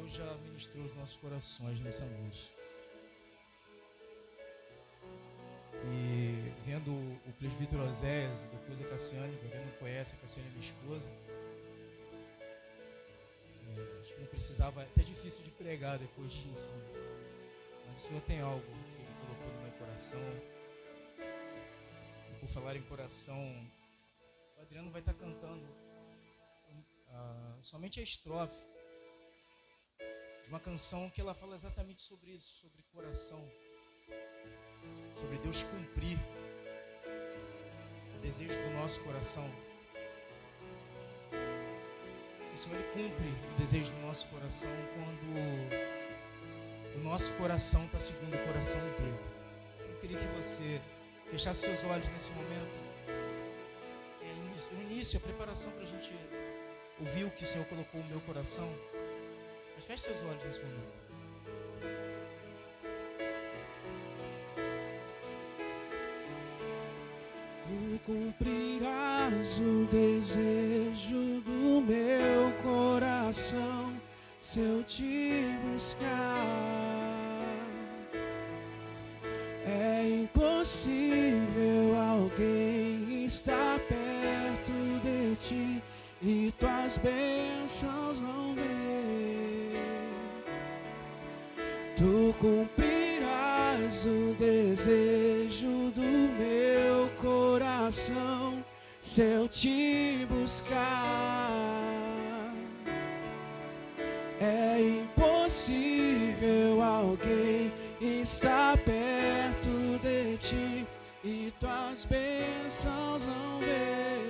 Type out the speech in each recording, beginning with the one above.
Deus já ministrou os nossos corações nessa noite. E vendo o presbítero Oséias, depois a Cassiane, para quem não conhece, a Cassiane é minha esposa. Acho que não precisava, é até difícil de pregar depois disso, né? Mas o Senhor tem algo que Ele colocou no meu coração. E por falar em coração, o Adriano vai estar cantando somente a estrofe de uma canção que ela fala exatamente sobre isso, sobre coração, sobre Deus cumprir o desejo do nosso coração. O Senhor, Ele cumpre o desejo do nosso coração quando o nosso coração está segundo o coração dele. Eu queria que você fechasse seus olhos nesse momento. O início, a preparação para a gente ouvir o que o Senhor colocou no meu coração. Mas feche seus olhos nesse momento. Tu cumprirás o desejo do meu coração se eu te buscar. É impossível alguém estar perto de ti e tuas bênçãos não ver. Tu cumprirás o desejo do meu coração se eu te buscar. É impossível alguém estar perto de ti e tuas bênçãos não ver.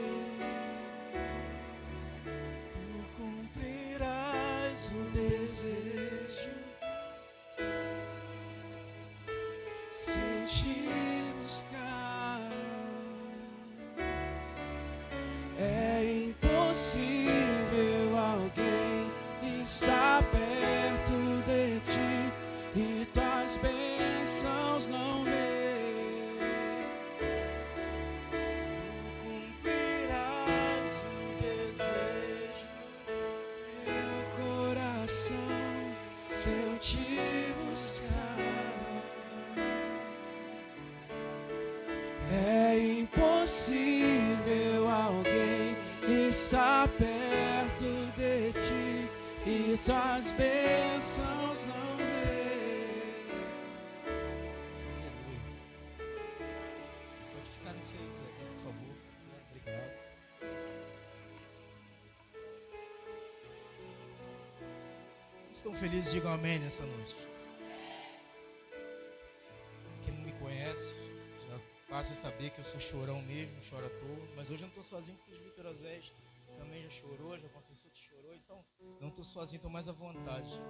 Tu cumprirás o desejo Se eu te buscar, é impossível alguém estar perto de ti e tuas bênçãos não ver. cumprirás o desejo Meu coração, se eu te buscar, é impossível alguém estar perto de ti e tuas bênçãos não ver. Aleluia. Pode ficar nesse aí, por favor. Obrigado. Estão felizes? Digam amém nessa noite. Quem não me conhece já passa a saber que eu sou chorão mesmo, choro à toa. Mas hoje eu não estou sozinho, porque o Vitor Osés também já chorou, já confessou que chorou. Então não estou sozinho, estou mais à vontade.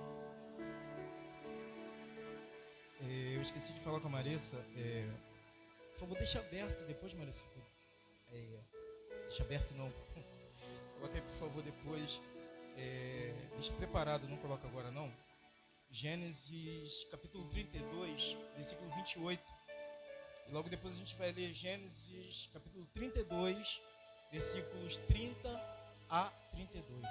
Eu esqueci de falar com a Marissa. Por favor, deixa aberto depois, Marissa. Deixa aberto não. Coloca aí, por favor, depois. Deixa preparado, não coloca agora não. Gênesis capítulo 32, versículo 28. E logo depois a gente vai ler Gênesis capítulo 32, versículos 30 a 32.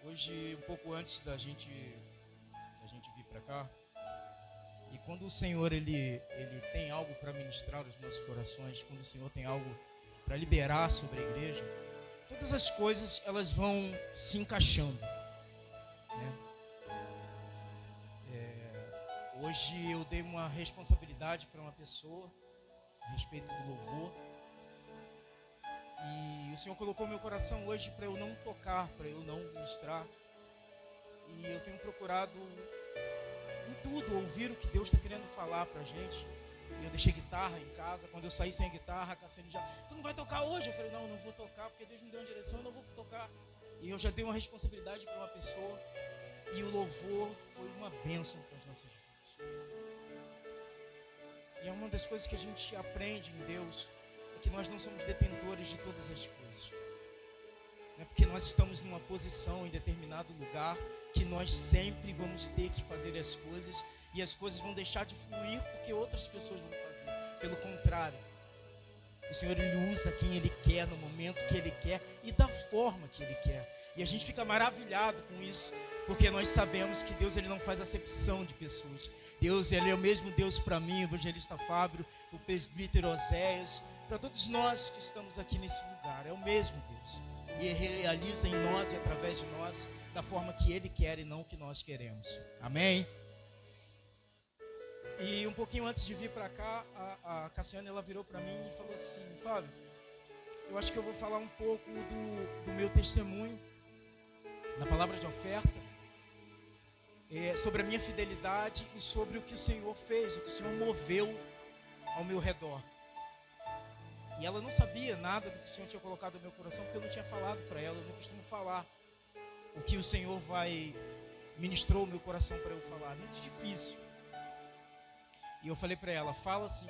Hoje, um pouco antes da gente vir para cá, e quando o Senhor ele tem algo para ministrar aos nossos corações, quando o Senhor tem algo para liberar sobre a igreja, todas as coisas elas vão se encaixando, né? Hoje eu dei uma responsabilidade para uma pessoa a respeito do louvor, e o Senhor colocou no meu coração hoje para eu não tocar, para eu não ministrar, e eu tenho procurado em tudo ouvir o que Deus está querendo falar pra gente. E eu deixei guitarra em casa. Quando eu saí sem a guitarra, a Cassiane já: tu não vai tocar hoje? Eu falei: não vou tocar, porque Deus me deu uma direção, eu não vou tocar. E eu já dei uma responsabilidade para uma pessoa, e o louvor foi uma bênção para as nossas vidas. E é uma das coisas que a gente aprende em Deus, é que nós não somos detentores de todas as coisas. Não é porque nós estamos numa posição em determinado lugar que nós sempre vamos ter que fazer as coisas, e as coisas vão deixar de fluir porque outras pessoas vão fazer. Pelo contrário, O Senhor, Ele usa quem Ele quer, no momento que Ele quer e da forma que Ele quer. E a gente fica maravilhado com isso, porque nós sabemos que Deus, Ele não faz acepção de pessoas. Deus, Ele é o mesmo Deus para mim, o evangelista Fábio, o presbítero Oséias, para todos nós que estamos aqui nesse lugar. É o mesmo Deus. E Ele realiza em nós e através de nós da forma que Ele quer e não que nós queremos. Amém? E um pouquinho antes de vir para cá, a Cassiane, ela virou para mim e falou assim: Fábio, eu acho que eu vou falar um pouco do meu testemunho na palavra de oferta, sobre a minha fidelidade e sobre o que o Senhor fez, o que o Senhor moveu ao meu redor. E ela não sabia nada do que o Senhor tinha colocado no meu coração, porque eu não tinha falado para ela. Eu não costumo falar o que o Senhor ministrou o meu coração para eu falar. Muito difícil. E eu falei para ela: fala assim,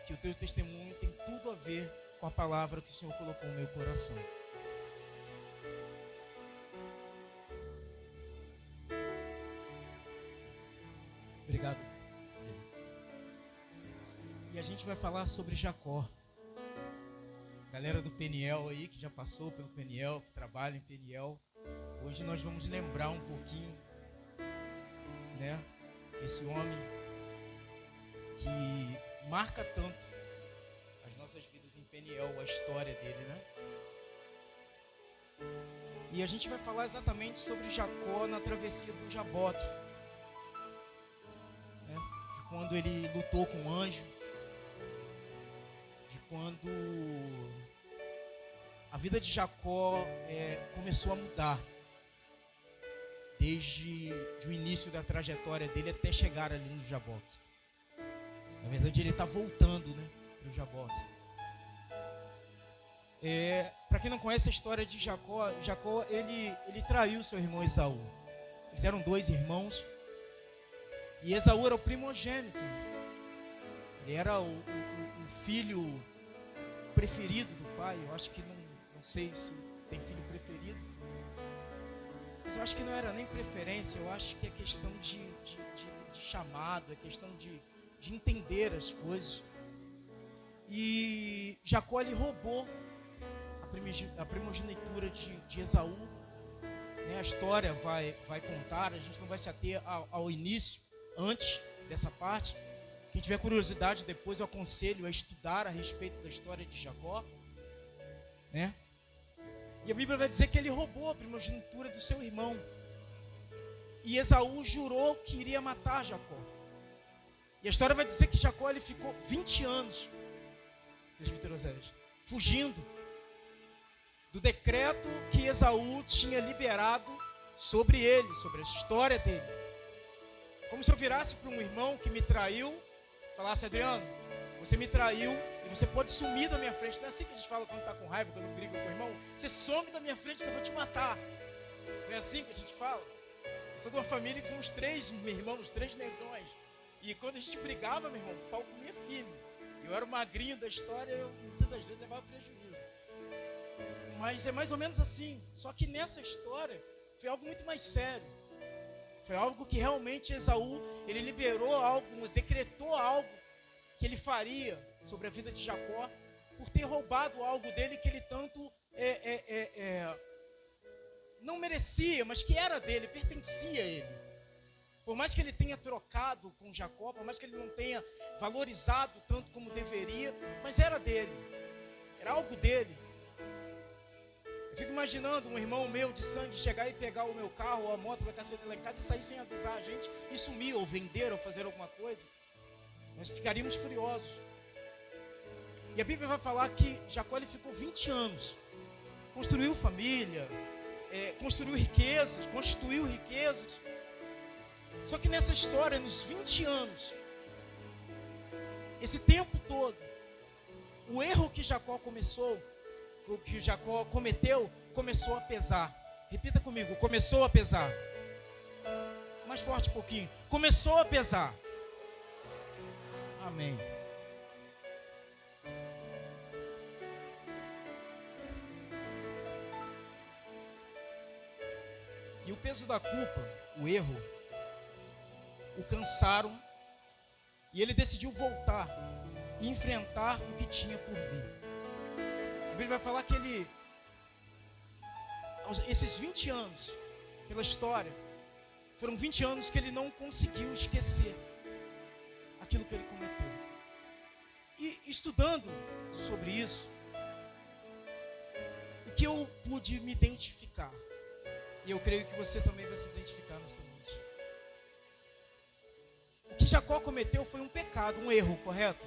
que o teu testemunho tem tudo a ver com a palavra que o Senhor colocou no meu coração. Obrigado. E a gente vai falar sobre Jacó. Galera do Peniel aí, que já passou pelo Peniel, que trabalha em Peniel. Hoje nós vamos lembrar um pouquinho, né, esse homem que marca tanto as nossas vidas em Peniel, a história dele, né? E a gente vai falar exatamente sobre Jacó na travessia do Jaboque, né? De quando ele lutou com o anjo, de quando a vida de Jacó começou a mudar, desde o início da trajetória dele até chegar ali no Jaboque. Na verdade, ele está voltando, né, para o Jaboque. Para quem não conhece a história de Jacó, ele traiu seu irmão Esaú. Eles eram 2 irmãos. E Esaú era o primogênito. Ele era o filho preferido do pai. Eu acho que não sei se tem filho preferido. Mas eu acho que não era nem preferência. Eu acho que é questão de chamado, é questão de entender as coisas. E Jacó, ele roubou a primogenitura de Esaú, né? A história vai contar, a gente não vai se ater ao início, antes dessa parte. Quem tiver curiosidade, depois eu aconselho a estudar a respeito da história de Jacó, né? E a Bíblia vai dizer que ele roubou a primogenitura do seu irmão. E Esaú jurou que iria matar Jacó. E a história vai dizer que Jacó, ele ficou 20 anos, fugindo do decreto que Esaú tinha liberado sobre ele, sobre a história dele. Como se eu virasse para um irmão que me traiu, falasse: Adriano, você me traiu e você pode sumir da minha frente. Não é assim que a gente fala quando está com raiva, quando briga com o irmão? Você some da minha frente que eu vou te matar. Não é assim que a gente fala? Eu sou de uma família que somos 3 irmãos, 3 negões. E quando a gente brigava, meu irmão, o pau comia firme. Eu era o magrinho da história, eu muitas das vezes levava prejuízo. Mas é mais ou menos assim. Só que nessa história foi algo muito mais sério. Foi algo que realmente Esaú, ele liberou algo, decretou algo que ele faria sobre a vida de Jacó, por ter roubado algo dele que ele tanto não merecia, mas que era dele, pertencia a ele. Por mais que ele tenha trocado com Jacó, por mais que ele não tenha valorizado tanto como deveria, mas era dele, era algo dele. Eu fico imaginando um irmão meu de sangue chegar e pegar o meu carro ou a moto da Cassiane lá em casa e sair sem avisar a gente e sumir, ou vender, ou fazer alguma coisa. Nós ficaríamos furiosos. E a Bíblia vai falar que Jacó, ele ficou 20 anos, construiu família, construiu riquezas, constituiu riquezas. Só que nessa história, nos 20 anos, esse tempo todo, o erro que Jacó cometeu, começou a pesar. Repita comigo: começou a pesar. Mais forte um pouquinho. Começou a pesar. Amém. E o peso da culpa, o erro, o cansaram, e ele decidiu voltar e enfrentar o que tinha por vir. Bíblia vai falar que ele, esses 20 anos, pela história, foram 20 anos que ele não conseguiu esquecer aquilo que ele cometeu. E estudando sobre isso, o que eu pude me identificar, e eu creio que você também vai se identificar nessa noite. O que Jacó cometeu foi um pecado, um erro, correto?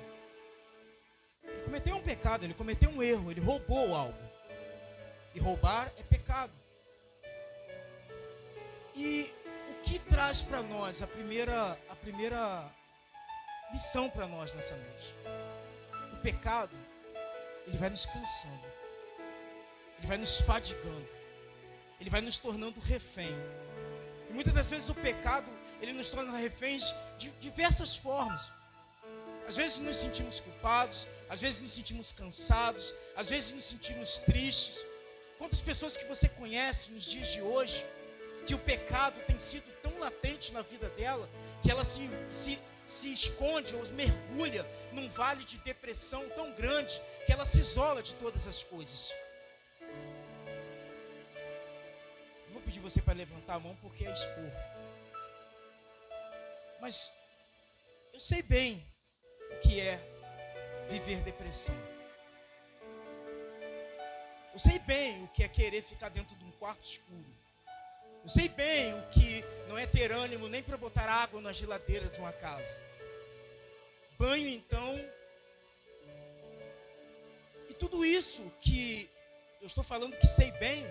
Ele cometeu um pecado, ele cometeu um erro, ele roubou algo. E roubar é pecado. E o que traz para nós a primeira lição para nós nessa noite? O pecado, ele vai nos cansando, ele vai nos fadigando, ele vai nos tornando refém. E muitas das vezes o pecado, ele nos torna reféns de diversas formas. Às vezes nos sentimos culpados, às vezes nos sentimos cansados, às vezes nos sentimos tristes. Quantas pessoas que você conhece nos dias de hoje, que o pecado tem sido tão latente na vida dela, que ela se esconde ou mergulha num vale de depressão tão grande, que ela se isola de todas as coisas. Não vou pedir você para levantar a mão porque é expor. Mas eu sei bem o que é viver depressão. Eu sei bem o que é querer ficar dentro de um quarto escuro. Eu sei bem o que não é ter ânimo nem para botar água na geladeira de uma casa. Banho, então. E tudo isso que eu estou falando que sei bem,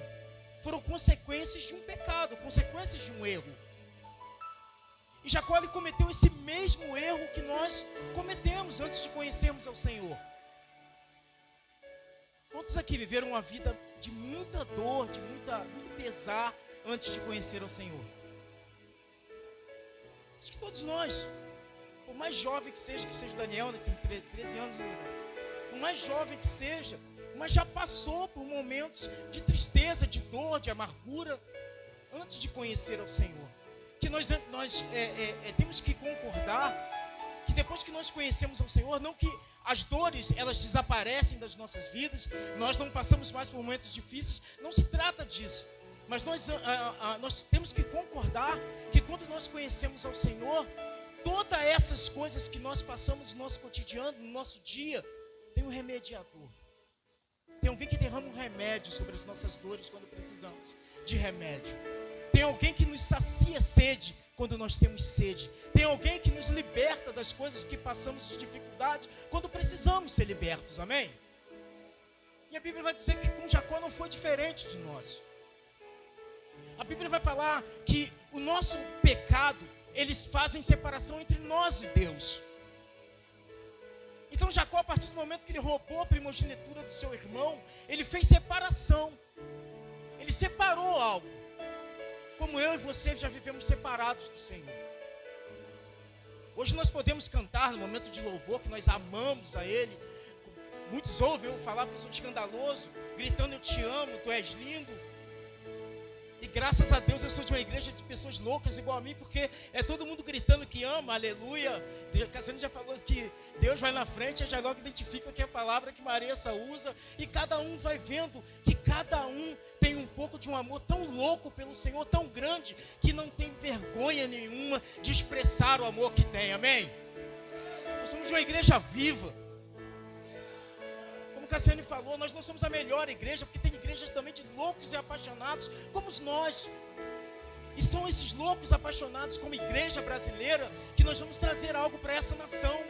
foram consequências de um pecado, consequências de um erro. E Jacó, ele cometeu esse mesmo erro que nós cometemos antes de conhecermos ao Senhor. Quantos aqui viveram uma vida de muita dor, de muito pesar antes de conhecer ao Senhor? Acho que todos nós, por mais jovem que seja o Daniel, né, tem 13 anos, né? Por mais jovem que seja, mas já passou por momentos de tristeza, de dor, de amargura, antes de conhecer ao Senhor. Que nós temos que concordar que depois que nós conhecemos ao Senhor, não que as dores elas desaparecem das nossas vidas, nós não passamos mais por momentos difíceis, não se trata disso. Mas nós temos que concordar que quando nós conhecemos ao Senhor, todas essas coisas que nós passamos no nosso cotidiano, no nosso dia, tem um remediador. Tem alguém que derrama um remédio sobre as nossas dores quando precisamos de remédio. Tem alguém que nos sacia sede quando nós temos sede. Tem alguém que nos liberta das coisas que passamos de dificuldade quando precisamos ser libertos, amém? E a Bíblia vai dizer que com Jacó não foi diferente de nós. A Bíblia vai falar que o nosso pecado, eles fazem separação entre nós e Deus. Então Jacó, a partir do momento que ele roubou a primogenitura do seu irmão, ele fez separação. Ele separou algo. Como eu e você já vivemos separados do Senhor. Hoje nós podemos cantar no momento de louvor que nós amamos a Ele. Muitos ouvem eu falar porque eu sou escandaloso, gritando eu te amo, tu és lindo. E graças a Deus eu sou de uma igreja de pessoas loucas igual a mim, porque é todo mundo gritando que ama, aleluia. Cassiano já falou que Deus vai na frente, já logo identifica que é a palavra que Marissa usa. E cada um vai vendo que cada um tem um pouco de um amor tão louco pelo Senhor, tão grande, que não tem vergonha nenhuma de expressar o amor que tem, amém? Nós somos uma igreja viva. Como Cassiane falou, nós não somos a melhor igreja, porque tem igrejas também de loucos e apaixonados como nós. E são esses loucos apaixonados como igreja brasileira que nós vamos trazer algo para essa nação.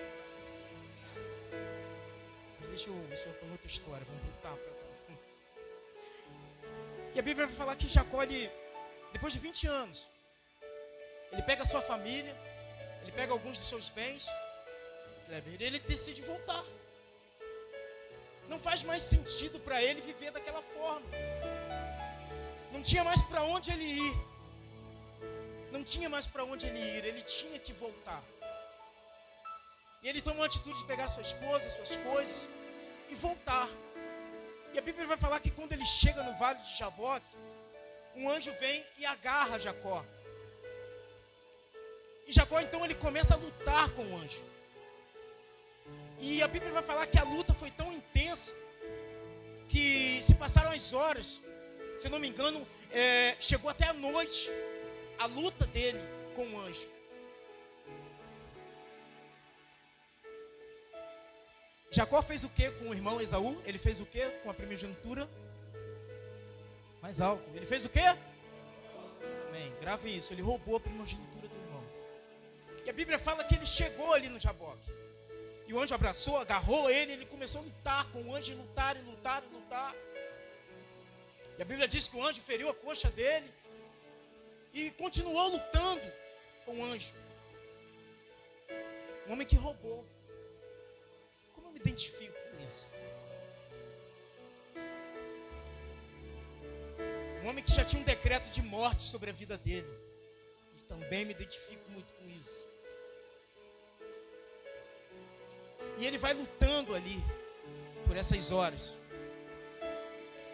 Mas deixa eu ver se eu outra história, vamos voltar para cá. E a Bíblia vai falar que Jacó, depois de 20 anos, ele pega a sua família, ele pega alguns dos seus bens, e ele decide voltar. Não faz mais sentido para ele viver daquela forma. Não tinha mais para onde ele ir. Não tinha mais para onde ele ir, ele tinha que voltar. E ele tomou a atitude de pegar sua esposa, suas coisas e voltar. E a Bíblia vai falar que quando ele chega no vale de Jaboque, um anjo vem e agarra Jacó. E Jacó então ele começa a lutar com o anjo. E a Bíblia vai falar que a luta foi tão intensa que se passaram as horas, se eu não me engano, chegou até a noite, a luta dele com o anjo. Jacó fez o que com o irmão Esaú? Ele fez o que com a primogenitura? Mais alto. Ele fez o que? Amém. Gravem isso. Ele roubou a primogenitura do irmão. E a Bíblia fala que ele chegou ali no Jaboque. E o anjo abraçou, agarrou ele. Ele começou a lutar com o anjo. E lutar, e lutar, e lutar. E a Bíblia diz que o anjo feriu a coxa dele. E continuou lutando com o anjo. Um homem que roubou. Como eu me identifico com isso? Um homem que já tinha um decreto de morte sobre a vida dele. E também me identifico muito com isso. E ele vai lutando ali, por essas horas.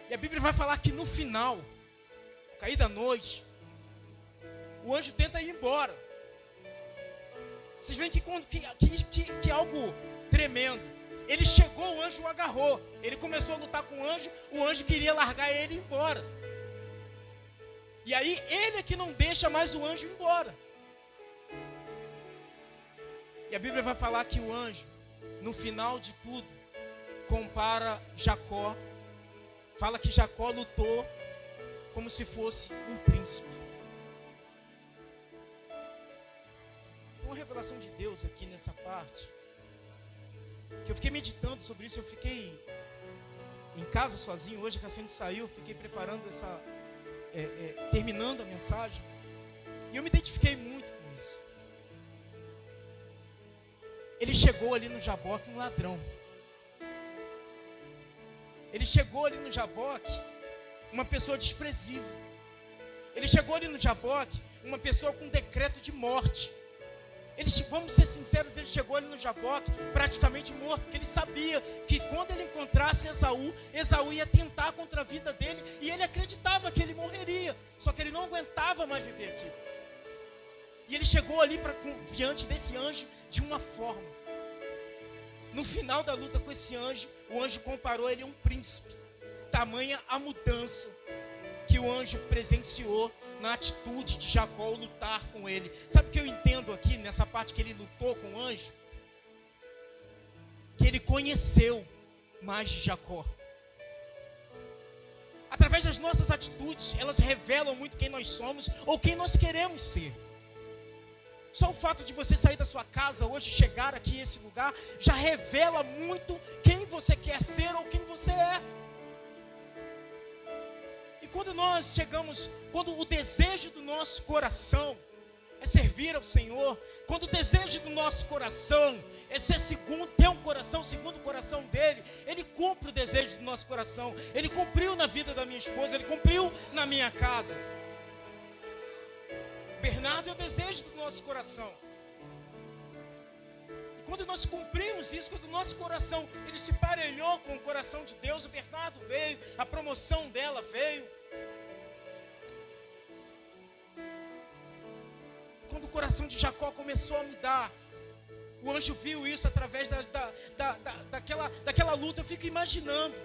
E a Bíblia vai falar que no final, cair da noite, o anjo tenta ir embora. Vocês veem que algo tremendo. Ele chegou, o anjo o agarrou. Ele começou a lutar com o anjo queria largar ele e ir embora. E aí ele é que não deixa mais o anjo ir embora. E a Bíblia vai falar que o anjo, no final de tudo, compara Jacó. Fala que Jacó lutou como se fosse um príncipe. Tem uma revelação de Deus aqui nessa parte, que eu fiquei meditando sobre isso. Eu fiquei em casa sozinho hoje, que a Cassiane saiu, eu fiquei preparando terminando a mensagem, e eu me identifiquei muito com isso. Ele chegou ali no Jaboque um ladrão. Ele chegou ali no Jaboque uma pessoa desprezível. Ele chegou ali no Jaboque uma pessoa com decreto de morte. Vamos ser sinceros, ele chegou ali no Jaboque praticamente morto, porque ele sabia que quando ele encontrasse Esaú ia tentar contra a vida dele, e ele acreditava que ele morreria, só que ele não aguentava mais viver aqui. E ele chegou ali diante desse anjo de uma forma. No final da luta com esse anjo, o anjo comparou ele a um príncipe. Tamanha a mudança que o anjo presenciou na atitude de Jacó lutar com ele. Sabe o que eu entendo aqui nessa parte que ele lutou com o anjo? Que ele conheceu mais de Jacó. Através das nossas atitudes, elas revelam muito quem nós somos ou quem nós queremos ser. Só o fato de você sair da sua casa hoje, chegar aqui a esse lugar, já revela muito quem você quer ser ou quem você é. E quando nós chegamos, quando o desejo do nosso coração é servir ao Senhor, quando o desejo do nosso coração é ser ter um coração segundo o coração dele, ele cumpre o desejo do nosso coração. Ele cumpriu na vida da minha esposa, ele cumpriu na minha casa. Bernardo é o desejo do nosso coração. E quando nós cumprimos isso, quando o nosso coração ele se parelhou com o coração de Deus, o Bernardo veio, a promoção dela veio. Quando o coração de Jacó começou a mudar, o anjo viu isso através daquela luta. Eu fico imaginando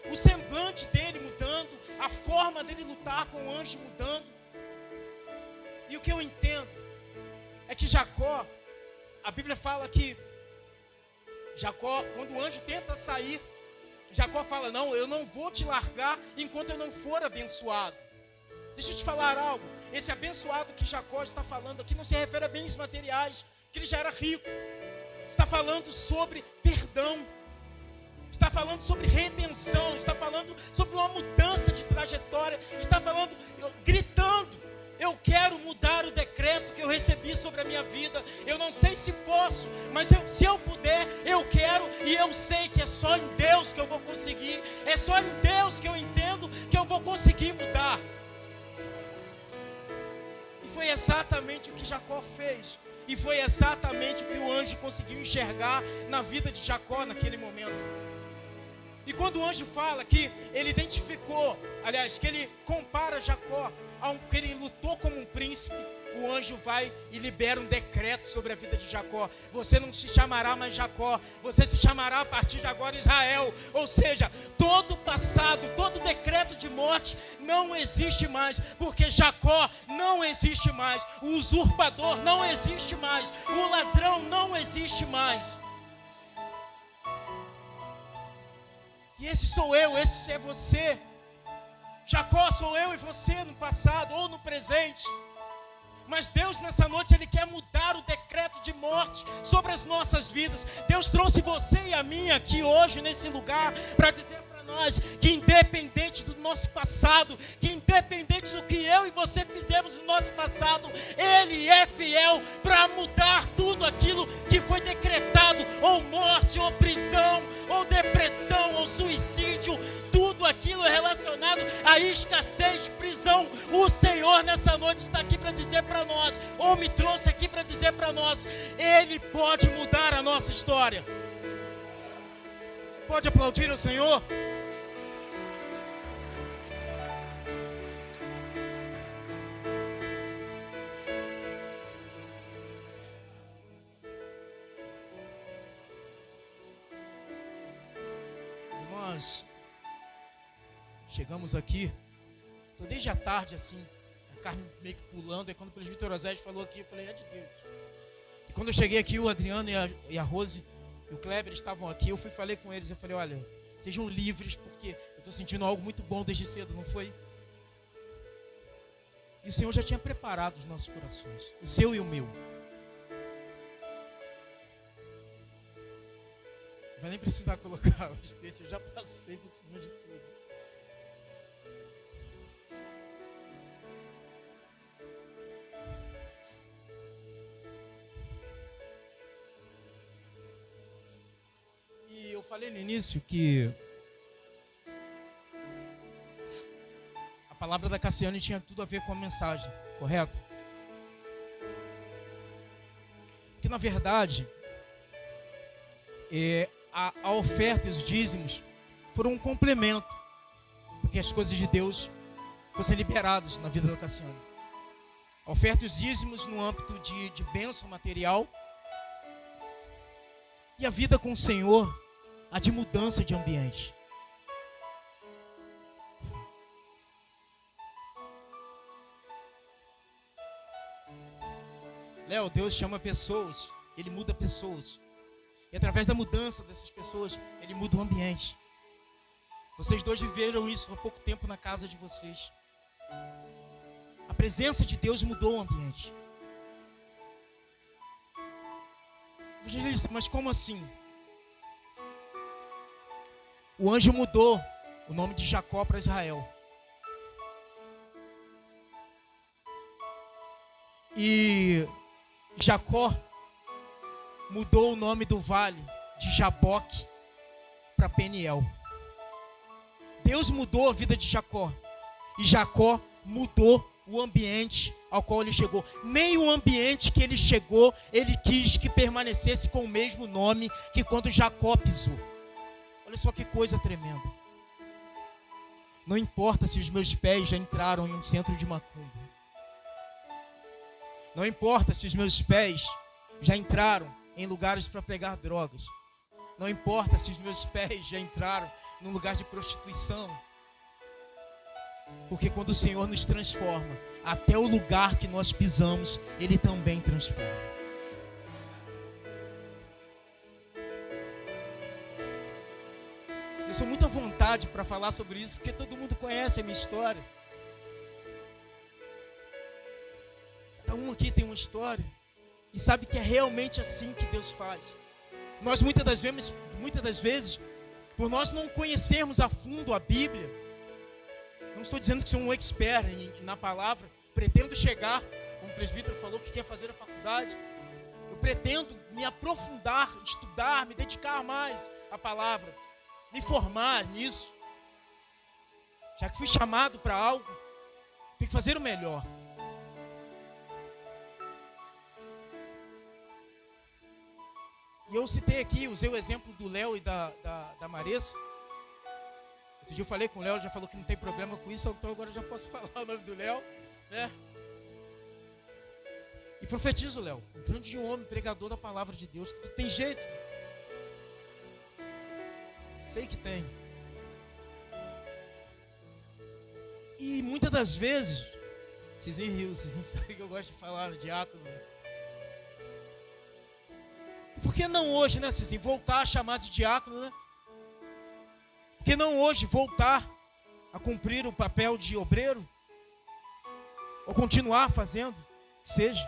o semblante dele mudando, a forma dele lutar com o anjo mudando. E o que eu entendo é que Jacó, a Bíblia fala que Jacó, quando o anjo tenta sair, Jacó fala: não, eu não vou te largar enquanto eu não for abençoado. Deixa eu te falar algo. Esse abençoado que Jacó está falando aqui não se refere a bens materiais, que ele já era rico. Está falando sobre perdão. Está falando sobre redenção. Está falando sobre uma mudança de trajetória. Está falando, gritando: eu quero mudar o decreto que eu recebi sobre a minha vida. Eu não sei se posso, mas se eu puder, eu quero. E eu sei que é só em Deus que eu vou conseguir. É só em Deus que eu entendo que eu vou conseguir mudar. E foi exatamente o que Jacó fez. E foi exatamente o que o anjo conseguiu enxergar na vida de Jacó naquele momento. E quando o anjo fala que ele identificou, aliás, que ele compara Jacó, que ele lutou como um príncipe, o anjo vai e libera um decreto sobre a vida de Jacó. Você não se chamará mais Jacó, você se chamará a partir de agora Israel. Ou seja, todo passado, todo decreto de morte não existe mais, porque Jacó não existe mais, o usurpador não existe mais, o ladrão não existe mais. E esse sou eu, esse é você. Jacó sou eu e você no passado ou no presente. Mas Deus nessa noite, Ele quer mudar o decreto de morte sobre as nossas vidas. Deus trouxe você e a mim aqui hoje nesse lugar para dizer para nós que independente do nosso passado, que independente do que eu e você fizemos no nosso passado, Ele é fiel para mudar tudo aquilo que foi decretado, ou morte, ou prisão, ou depressão, ou suicídio, tudo aquilo relacionado à escassez, prisão. O Senhor nessa noite está aqui para dizer para nós, ou me trouxe aqui para dizer para nós, Ele pode mudar a nossa história. Você pode aplaudir ao Senhor? Irmãos, chegamos aqui, estou desde a tarde assim, a carne meio que pulando, e quando o presbítero Osés falou aqui, eu falei, é de Deus. E quando eu cheguei aqui, o Adriano e a Rose e o Kleber estavam aqui, eu falei com eles, eu falei, olha, sejam livres, porque eu estou sentindo algo muito bom desde cedo, não foi? E o Senhor já tinha preparado os nossos corações, o seu e o meu. Não vai nem precisar colocar os textos, eu já passei por cima de tudo. E eu falei no início que a palavra da Cassiane tinha tudo a ver com a mensagem, correto? Que na verdade a oferta e os dízimos foram um complemento para que as coisas de Deus fossem liberadas na vida da Cassiane. A oferta e os dízimos no âmbito de bênção material, e a vida com o Senhor, a de mudança de ambiente. Léo, Deus chama pessoas, Ele muda pessoas. E através da mudança dessas pessoas, Ele muda o ambiente. Vocês dois viveram isso há pouco tempo na casa de vocês. A presença de Deus mudou o ambiente. Você diz, mas como assim? O anjo mudou o nome de Jacó para Israel. E Jacó mudou o nome do vale de Jaboque para Peniel. Deus mudou a vida de Jacó. E Jacó mudou o ambiente ao qual ele chegou. Nem o ambiente que ele chegou, ele quis que permanecesse com o mesmo nome que quando Jacó pisou. Olha só que coisa tremenda. Não importa se os meus pés já entraram em um centro de macumba. Não importa se os meus pés já entraram em lugares para pegar drogas. Não importa se os meus pés já entraram num lugar de prostituição. Porque quando o Senhor nos transforma, até o lugar que nós pisamos, Ele também transforma. Eu sou muito à vontade para falar sobre isso, porque todo mundo conhece a minha história. Cada um aqui tem uma história. E sabe que é realmente assim que Deus faz. Nós muitas das vezes, por nós não conhecermos a fundo a Bíblia, não estou dizendo que sou um expert na palavra, pretendo chegar, como o presbítero falou que quer fazer a faculdade, eu pretendo me aprofundar, estudar, me dedicar mais à palavra, me formar nisso. Já que fui chamado para algo, tenho que fazer o melhor. E eu citei aqui, usei o exemplo do Léo e da Maressa. Outro dia eu falei com o Léo, ele já falou que não tem problema com isso, então agora eu já posso falar o nome do Léo, né? E profetizo, Léo, diante de um homem pregador da palavra de Deus, que tu tem jeito. Sei que tem. E muitas das vezes, vocês riam, vocês sabem que eu gosto de falar no diácono. E por que não hoje, né, Cizinho, voltar a chamar de diácono, né? Por que não hoje voltar a cumprir o papel de obreiro? Ou continuar fazendo, seja.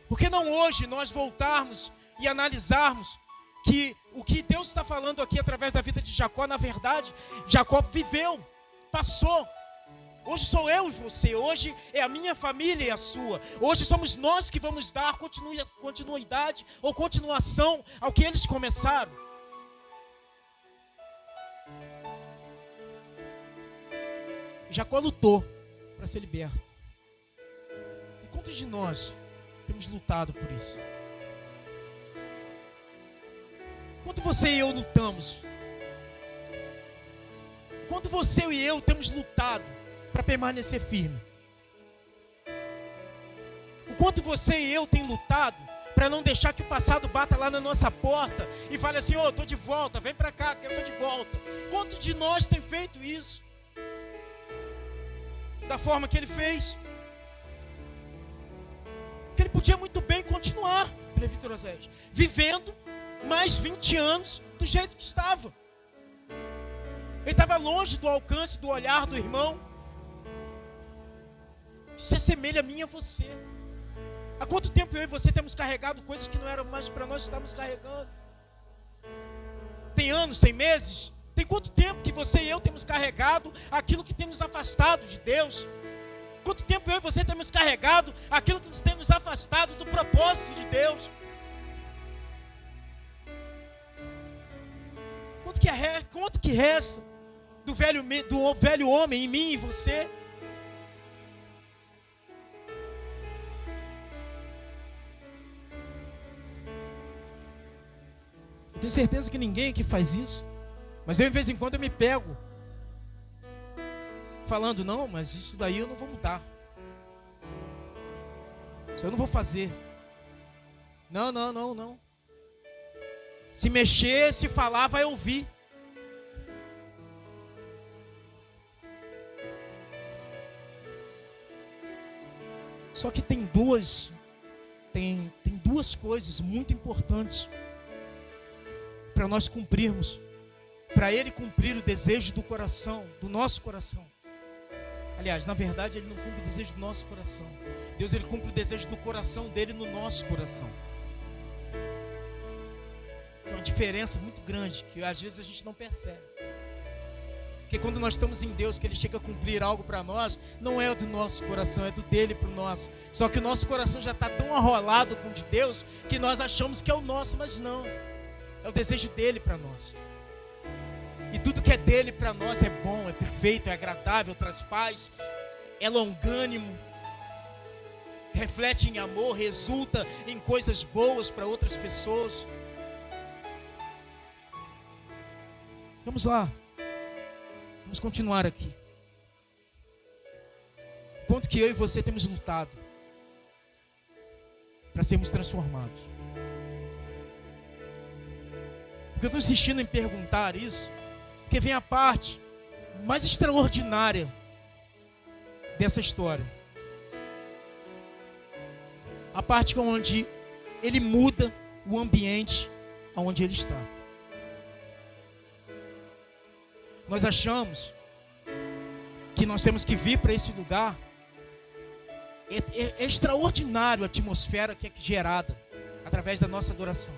Por que não hoje nós voltarmos e analisarmos que o que Deus está falando aqui através da vida de Jacó, na verdade, Jacó viveu, passou. Hoje sou eu e você, hoje é a minha família e a sua. Hoje somos nós que vamos dar continuidade ou continuação ao que eles começaram. Jacó lutou para ser liberto. E quantos de nós temos lutado por isso? Quanto você e eu lutamos? Quanto você e eu temos lutado para permanecer firme? O quanto você e eu tem lutado para não deixar que o passado bata lá na nossa porta e fale assim: eu estou de volta, vem para cá que eu estou de volta. Quanto de nós tem feito isso? Da forma que ele fez. Que ele podia muito bem continuar, Presbítero Osés, vivendo mais 20 anos do jeito que estava. Ele estava longe do alcance do olhar do irmão. Isso se assemelha a mim e a você. Há quanto tempo eu e você temos carregado coisas que não eram mais para nós estarmos carregando? Tem anos, tem meses? Tem quanto tempo que você e eu temos carregado aquilo que tem nos afastado de Deus? Quanto tempo eu e você temos carregado aquilo que nos tem nos afastado do propósito de Deus? Quanto que resta do velho homem em mim e você? Eu tenho certeza que ninguém aqui faz isso. Mas eu, de vez em quando, eu me pego falando: não, mas isso daí eu não vou mudar. Isso eu não vou fazer. Não. Se mexer, se falar, vai ouvir. Só que tem duas coisas muito importantes para nós cumprirmos, para Ele cumprir o desejo do coração, do nosso coração. Aliás, na verdade, Ele não cumpre o desejo do nosso coração. Deus, Ele cumpre o desejo do coração dEle no nosso coração. É uma diferença muito grande, que às vezes a gente não percebe. Porque quando nós estamos em Deus, que Ele chega a cumprir algo para nós, não é do nosso coração, é do dele para o nosso. Só que o nosso coração já está tão arrolado com o de Deus, que nós achamos que é o nosso, mas não. É o desejo dele para nós. E tudo que é dele para nós é bom, é perfeito, é agradável, traz paz, é longânimo, reflete em amor, resulta em coisas boas para outras pessoas. Vamos lá. Vamos continuar aqui. Quanto que eu e você temos lutado para sermos transformados? Porque eu estou insistindo em perguntar isso, porque vem a parte mais extraordinária dessa história. A parte onde ele muda o ambiente onde ele está. Nós achamos que nós temos que vir para esse lugar. É extraordinário a atmosfera que é gerada através da nossa adoração.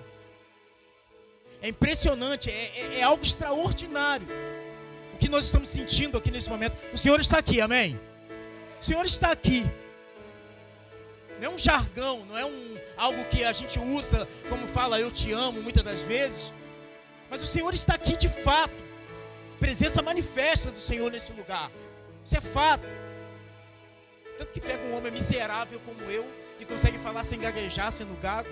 É impressionante, é algo extraordinário o que nós estamos sentindo aqui nesse momento. O Senhor está aqui, amém? O Senhor está aqui. Não é um jargão, não é algo que a gente usa como fala eu te amo muitas das vezes. Mas o Senhor está aqui de fato. Presença manifesta do Senhor nesse lugar. Isso é fato. Tanto que pega um homem miserável como eu e consegue falar sem gaguejar, sendo gago.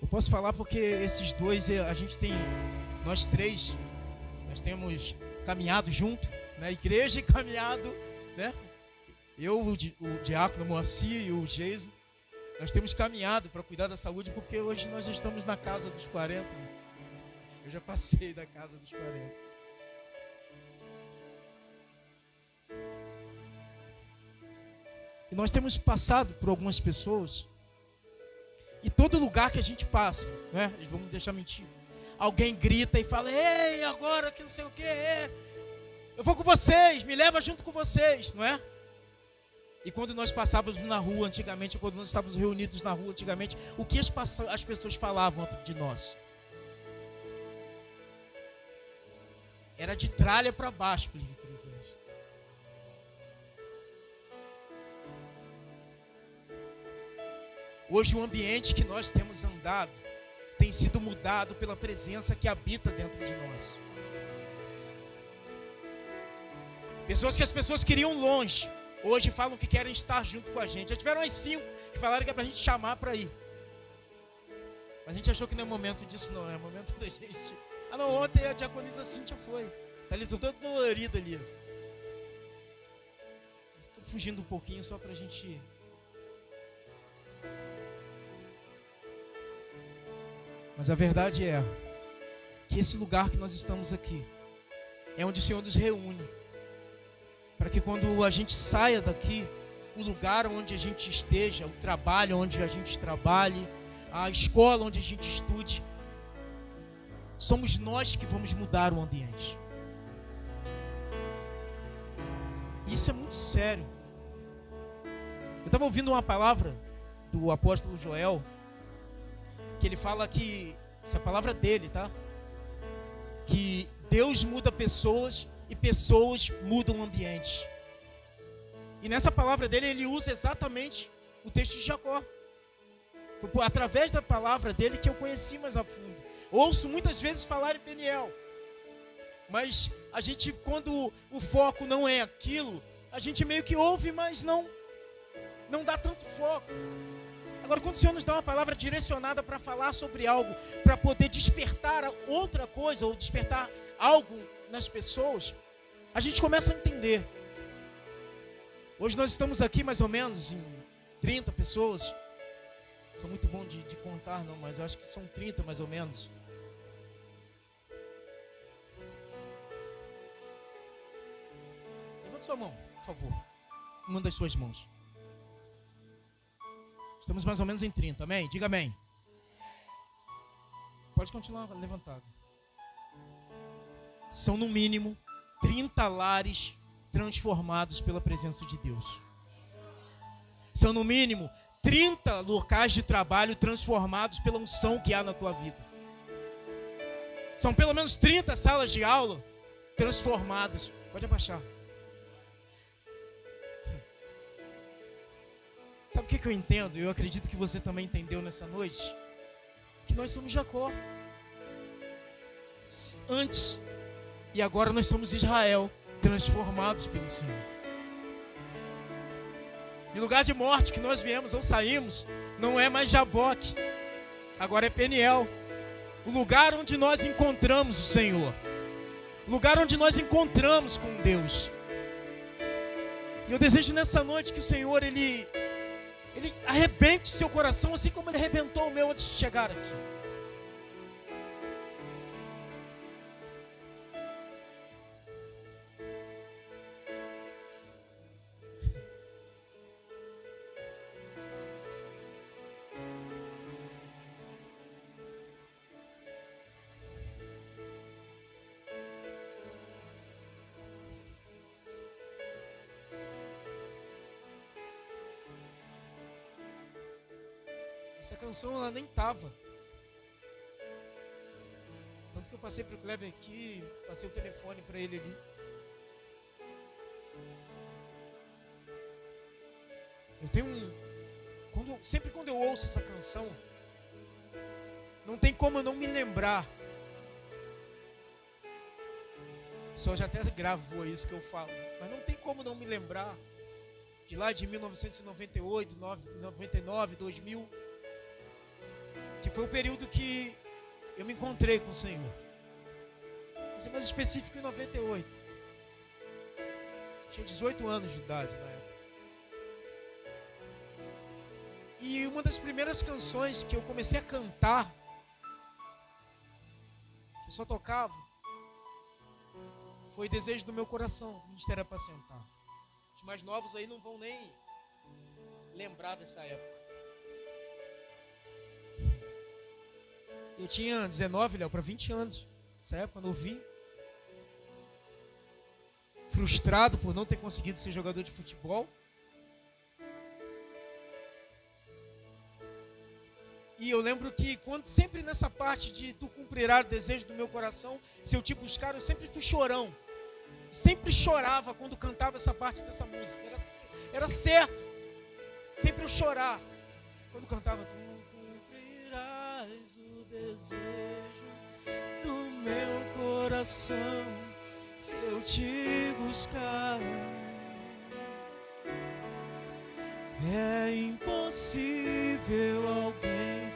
Eu posso falar porque esses dois a gente tem nós três, nós temos caminhado junto, na igreja e caminhado, né? Eu, o diácono Moacir e o Geiso, nós temos caminhado para cuidar da saúde, porque hoje nós estamos na casa dos 40. Eu já passei da casa dos 40. E nós temos passado por algumas pessoas, e todo lugar que a gente passa, né? Vamos deixar mentir. Alguém grita e fala: ei, agora que não sei o que é. Eu vou com vocês, me leva junto com vocês, não é? E quando nós passávamos na rua antigamente, quando nós estávamos reunidos na rua antigamente, o que as pessoas falavam de nós? Era de tralha para baixo, presbiterizantes. Hoje o ambiente que nós temos andado tem sido mudado pela presença que habita dentro de nós. Pessoas que as pessoas queriam longe, hoje falam que querem estar junto com a gente. Já tiveram as 5 que falaram que é pra gente chamar para ir. Mas a gente achou que não é momento disso não, é momento da gente. Ah não, ontem a diaconisa Cíntia foi. Tá ali toda dolorida ali. Estou fugindo um pouquinho só pra gente... Mas a verdade é que esse lugar que nós estamos aqui é onde o Senhor nos reúne, para que quando a gente saia daqui, o lugar onde a gente esteja, o trabalho onde a gente trabalhe, a escola onde a gente estude, somos nós que vamos mudar o ambiente. Isso é muito sério. Eu estava ouvindo uma palavra do apóstolo Joel, que ele fala que, essa palavra dele, tá? Que Deus muda pessoas e pessoas mudam o ambiente. E nessa palavra dele, ele usa exatamente o texto de Jacó. Foi através da palavra dele que eu conheci mais a fundo. Ouço muitas vezes falar em Peniel, mas a gente, quando o foco não é aquilo, a gente meio que ouve, mas não dá tanto foco. Agora, quando o Senhor nos dá uma palavra direcionada para falar sobre algo, para poder despertar outra coisa, ou despertar algo nas pessoas, a gente começa a entender. Hoje nós estamos aqui mais ou menos em 30 pessoas. Não sou muito bom de contar não, mas eu acho que são 30 mais ou menos. Levante sua mão, por favor. Uma das suas mãos. Estamos mais ou menos em 30, amém? Diga amém. Pode continuar levantado. São no mínimo 30 lares transformados pela presença de Deus. São no mínimo 30 locais de trabalho transformados pela unção que há na tua vida. São pelo menos 30 salas de aula transformadas. Pode abaixar. Sabe o que eu entendo? Eu acredito que você também entendeu nessa noite. Que nós somos Jacó. Antes e agora nós somos Israel, transformados pelo Senhor. E o lugar de morte que nós viemos ou saímos, não é mais Jaboque, agora é Peniel. O lugar onde nós encontramos o Senhor. O lugar onde nós encontramos com Deus. E eu desejo nessa noite que o Senhor, Ele arrebente seu coração, assim como Ele arrebentou o meu antes de chegar aqui. Essa canção ela nem tava. Tanto que eu passei para o Kleber aqui, passei o telefone para ele ali. Eu tenho sempre quando eu ouço essa canção, não tem como eu não me lembrar. Só já até gravou isso que eu falo, mas não tem como não me lembrar de lá de 1998, 99, 2000. Que foi o período que eu me encontrei com o Senhor. Vou ser mais específico, em 98. Tinha 18 anos de idade na época. E uma das primeiras canções que eu comecei a cantar, que eu só tocava, foi Desejo do Meu Coração, do Ministério Apacentar. Os mais novos aí não vão nem lembrar dessa época. Eu tinha 19, Léo, para 20 anos. Nessa época, novinho. Frustrado por não ter conseguido ser jogador de futebol. E eu lembro que sempre nessa parte de tu cumprirás o desejo do meu coração, se eu te buscar, eu sempre fui chorão. Sempre chorava quando cantava essa parte dessa música. Era certo. Sempre eu chorar quando cantava. Tu cumprirás o desejo do meu coração se eu te buscar. É impossível alguém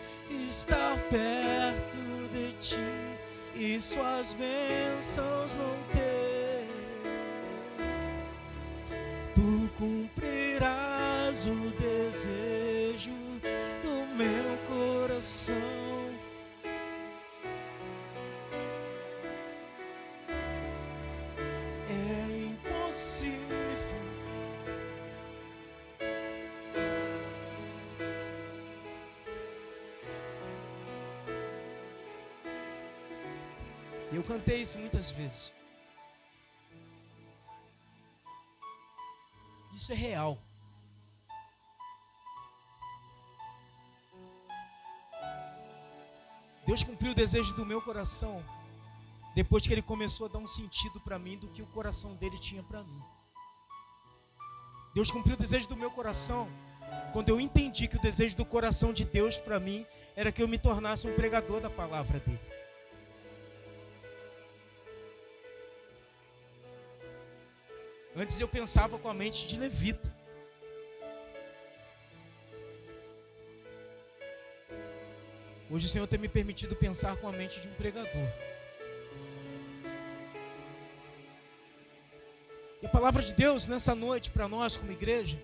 estar perto de ti e suas bênçãos não ter. Tu cumprirás o desejo do meu coração. É impossível. Eu cantei isso muitas vezes. Isso é real. Deus cumpriu o desejo do meu coração depois que Ele começou a dar um sentido para mim do que o coração dele tinha para mim. Deus cumpriu o desejo do meu coração quando eu entendi que o desejo do coração de Deus para mim era que eu me tornasse um pregador da palavra dele. Antes eu pensava com a mente de levita. Hoje o Senhor tem me permitido pensar com a mente de um pregador. E a palavra de Deus nessa noite para nós como igreja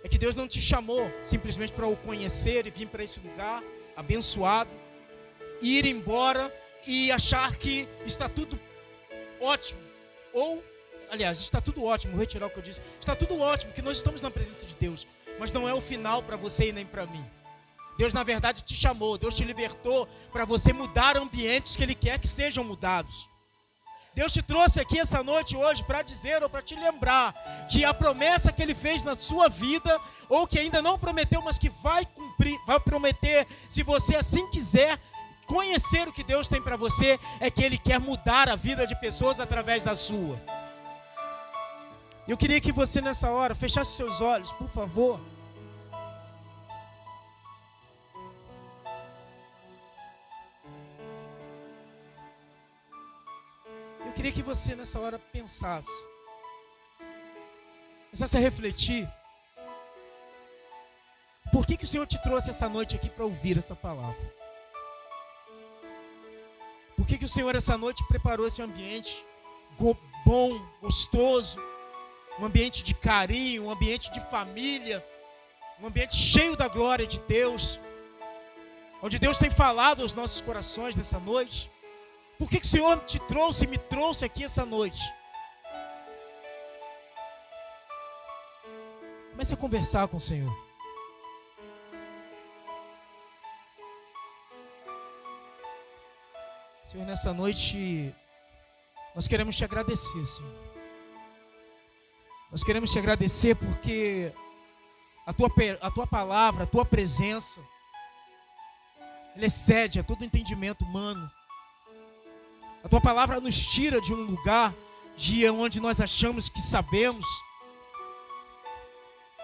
é que Deus não te chamou simplesmente para o conhecer e vir para esse lugar abençoado, e ir embora e achar que está tudo ótimo, ou, aliás, está tudo ótimo, vou retirar o que eu disse, está tudo ótimo, que nós estamos na presença de Deus, mas não é o final para você e nem para mim. Deus na verdade te chamou, Deus te libertou para você mudar ambientes que Ele quer que sejam mudados. Deus te trouxe aqui essa noite hoje para dizer ou para te lembrar de a promessa que Ele fez na sua vida, ou que ainda não prometeu, mas que vai cumprir, vai prometer, se você assim quiser. Conhecer o que Deus tem para você é que Ele quer mudar a vida de pessoas através da sua. Eu queria que você nessa hora fechasse os seus olhos, por favor. Eu queria que você nessa hora pensasse, começasse a refletir. Por que o Senhor te trouxe essa noite aqui para ouvir essa palavra? Por que o Senhor essa noite preparou esse ambiente bom, gostoso, um ambiente de carinho, um ambiente de família, um ambiente cheio da glória de Deus, onde Deus tem falado aos nossos corações nessa noite? Por que o Senhor te trouxe e me trouxe aqui essa noite? Comece a conversar com o Senhor. Senhor, nessa noite, nós queremos te agradecer, Senhor. Nós queremos te agradecer porque a tua palavra, a tua presença, ela excede a todo entendimento humano. A tua palavra nos tira de um lugar de onde nós achamos que sabemos.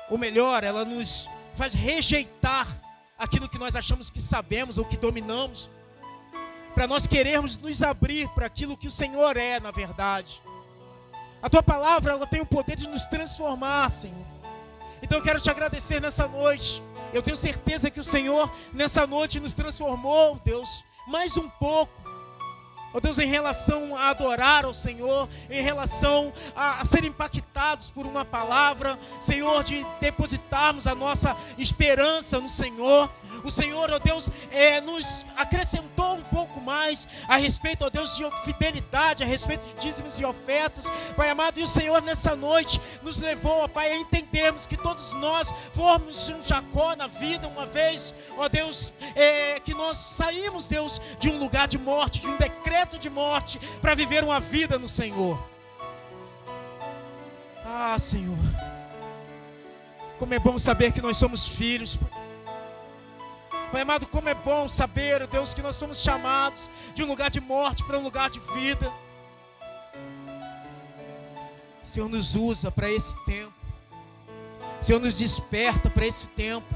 Ou melhor, ela nos faz rejeitar aquilo que nós achamos que sabemos ou que dominamos, para nós querermos nos abrir para aquilo que o Senhor é, na verdade. A tua palavra, ela tem o poder de nos transformar, Senhor. Então eu quero te agradecer nessa noite. Eu tenho certeza que o Senhor, nessa noite, nos transformou, Deus, mais um pouco. Ó Deus, em relação a adorar ao Senhor, em relação a ser impactados por uma palavra, Senhor, de depositarmos a nossa esperança no Senhor. O Senhor, ó Deus, nos acrescentou um pouco mais a respeito, ó Deus, de fidelidade, a respeito de dízimos e ofertas, Pai amado. E o Senhor nessa noite nos levou, ó Pai, a entendermos que todos nós fomos um Jacó na vida uma vez, ó Deus, que nós saímos, Deus, de um lugar de morte, de um decreto de morte, para viver uma vida no Senhor. Ah, Senhor, como é bom saber que nós somos filhos, Pai amado, como é bom saber, Deus, que nós somos chamados de um lugar de morte para um lugar de vida. Senhor, nos usa para esse tempo. Senhor, nos desperta para esse tempo.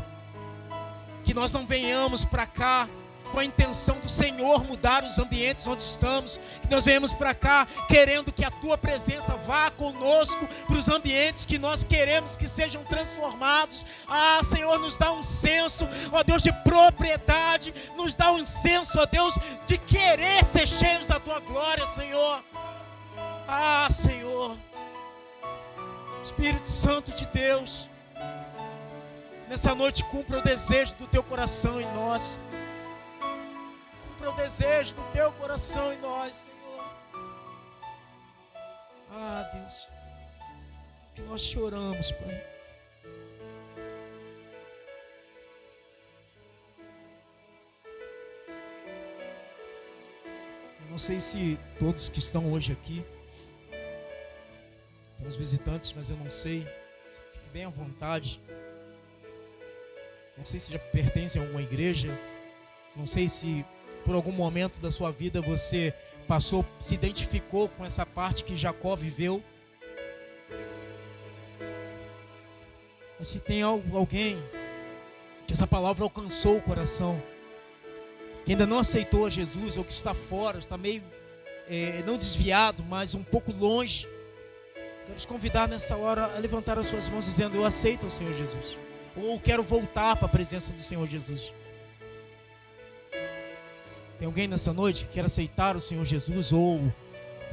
Que nós não venhamos para cá com a intenção do Senhor mudar os ambientes onde estamos. Que nós venhamos para cá querendo que a Tua presença vá conosco para os ambientes que nós queremos que sejam transformados. Ah, Senhor, nos dá um senso, ó Deus, de propriedade. Nos dá um senso, ó Deus, de querer ser cheios da Tua glória, Senhor. Ah, Senhor, Espírito Santo de Deus, nessa noite cumpra o desejo do Teu coração em nós. O desejo do Teu coração em nós, Senhor. Ah, Deus, que nós choramos, Pai. Eu não sei se todos que estão hoje aqui, tem os visitantes, mas eu não sei, fique bem à vontade. Não sei se já pertence a alguma igreja, não sei se por algum momento da sua vida você passou, se identificou com essa parte que Jacó viveu. Mas se tem alguém que essa palavra alcançou o coração, que ainda não aceitou a Jesus, ou que está fora, está meio, não desviado, mas um pouco longe, quero te convidar nessa hora a levantar as suas mãos dizendo: eu aceito o Senhor Jesus, ou quero voltar para a presença do Senhor Jesus. Tem alguém nessa noite que quer aceitar o Senhor Jesus, ou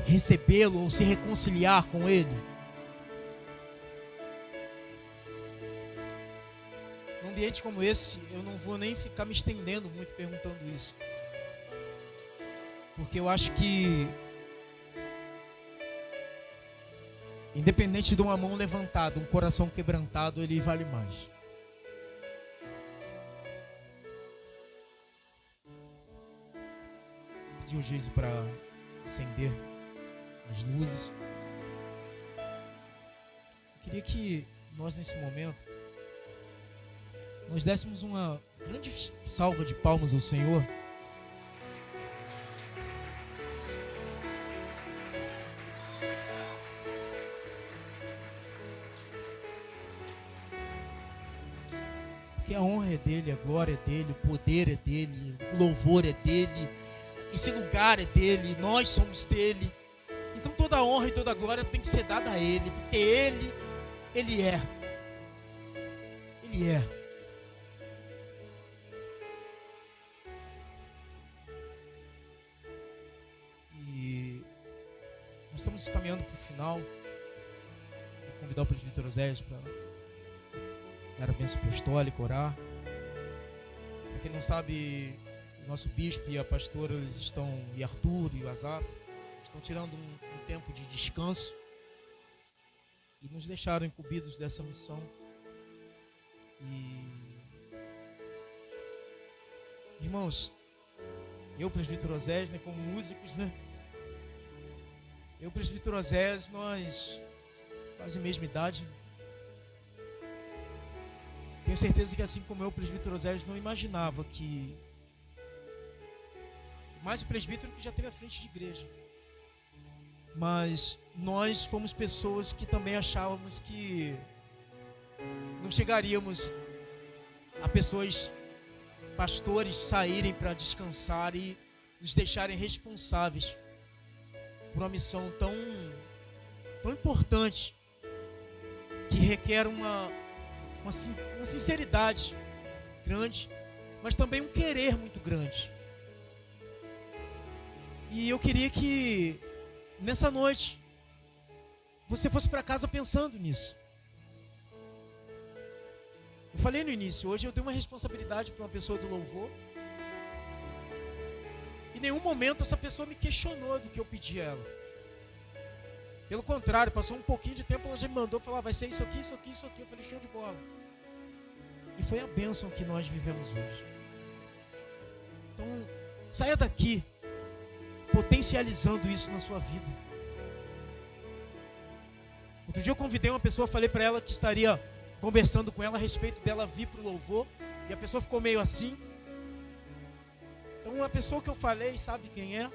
recebê-lo, ou se reconciliar com Ele? Num ambiente como esse, eu não vou nem ficar me estendendo muito perguntando isso, porque eu acho que, independente de uma mão levantada, um coração quebrantado, ele vale mais. O Geise para acender as luzes. Eu queria que nós, nesse momento, nós dessemos uma grande salva de palmas ao Senhor. Porque a honra é dele, a glória é dele, o poder é dele, o louvor é dele. Esse lugar é dele, nós somos dele. Então toda a honra e toda a glória tem que ser dada a Ele, porque Ele é. Ele é. E nós estamos caminhando para o final. Vou convidar o presbítero Oséias para dar a bênção apostólica, orar. Para quem não sabe, o nosso bispo e a pastora, eles estão, e Arthur e o Azaf, estão tirando um tempo de descanso e nos deixaram incumbidos dessa missão. E, irmãos, eu, presbítero Oséias, né, como músicos, né? Eu, presbítero Oséias, nós quase a mesma idade. Tenho certeza que, assim como eu, presbítero Oséias, não imaginava que mais o presbítero que já teve à frente de igreja. Mas nós fomos pessoas que também achávamos que não chegaríamos a pessoas, pastores, saírem para descansar e nos deixarem responsáveis por uma missão tão importante, que requer uma sinceridade grande, mas também um querer muito grande. E eu queria que nessa noite você fosse para casa pensando nisso. Eu falei no início, hoje eu dei uma responsabilidade para uma pessoa do louvor. Em nenhum momento essa pessoa me questionou do que eu pedi a ela. Pelo contrário, passou um pouquinho de tempo, ela já me mandou falar, vai ser isso aqui, isso aqui, isso aqui. Eu falei, show de bola. E foi a bênção que nós vivemos hoje. Então, saia daqui potencializando isso na sua vida. Outro dia eu convidei uma pessoa, falei para ela que estaria conversando com ela a respeito dela vir para o louvor, e a pessoa ficou meio assim. Então, a pessoa que eu falei sabe quem é.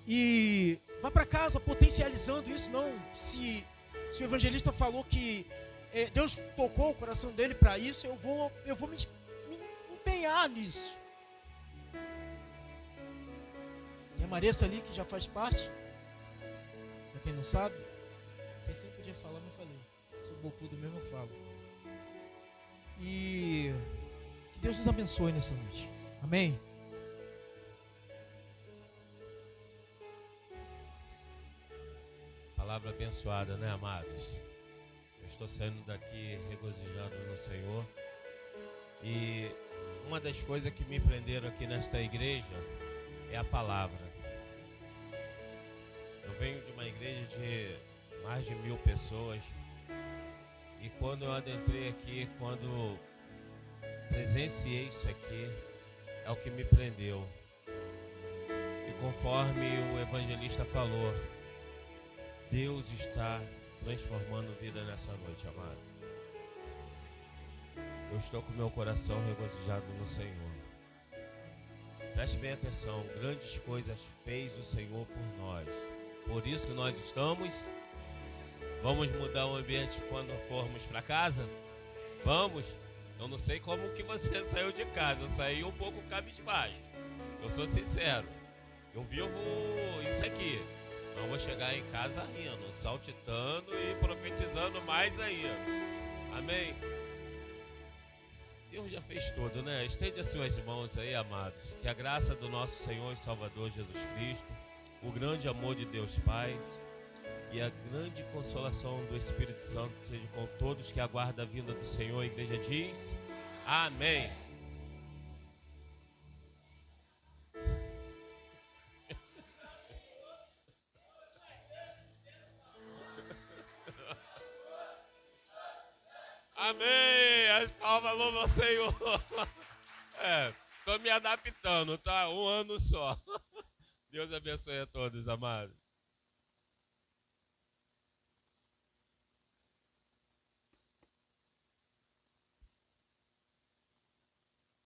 E vá para casa potencializando isso. Não, se o evangelista falou que Deus tocou o coração dele para isso, eu vou me empenhar nisso. Tem a Maressa ali que já faz parte. Para quem não sabe, você sempre podia falar, mas eu falei. Sou bocudo mesmo, eu falo. E que Deus nos abençoe nessa noite. Amém? Palavra abençoada, né, amados? Eu estou saindo daqui regozijando no Senhor. E uma das coisas que me prenderam aqui nesta igreja é a palavra. Eu venho de uma igreja de mais de 1000 pessoas. E quando eu adentrei aqui, quando presenciei isso aqui, é o que me prendeu. E conforme o evangelista falou, Deus está transformando vida nessa noite, amado. Eu estou com meu coração regozijado no Senhor. Preste bem atenção, grandes coisas fez o Senhor por nós. Por isso que nós estamos. Vamos mudar o ambiente quando formos para casa? Vamos? Eu não sei como que você saiu de casa. Eu saí um pouco cabisbaixo. Eu sou sincero. Eu vivo isso aqui. Não vou chegar em casa rindo, saltitando e profetizando mais ainda. Amém? Deus já fez tudo, né? Estende as suas mãos aí, amados. Que a graça do nosso Senhor e Salvador Jesus Cristo, o grande amor de Deus Pai e a grande consolação do Espírito Santo seja com todos que aguardam a vinda do Senhor. A igreja diz: amém. Amém. As palmas louvam ao Senhor. Estou me adaptando, tá? Um ano só. Deus abençoe a todos, amados.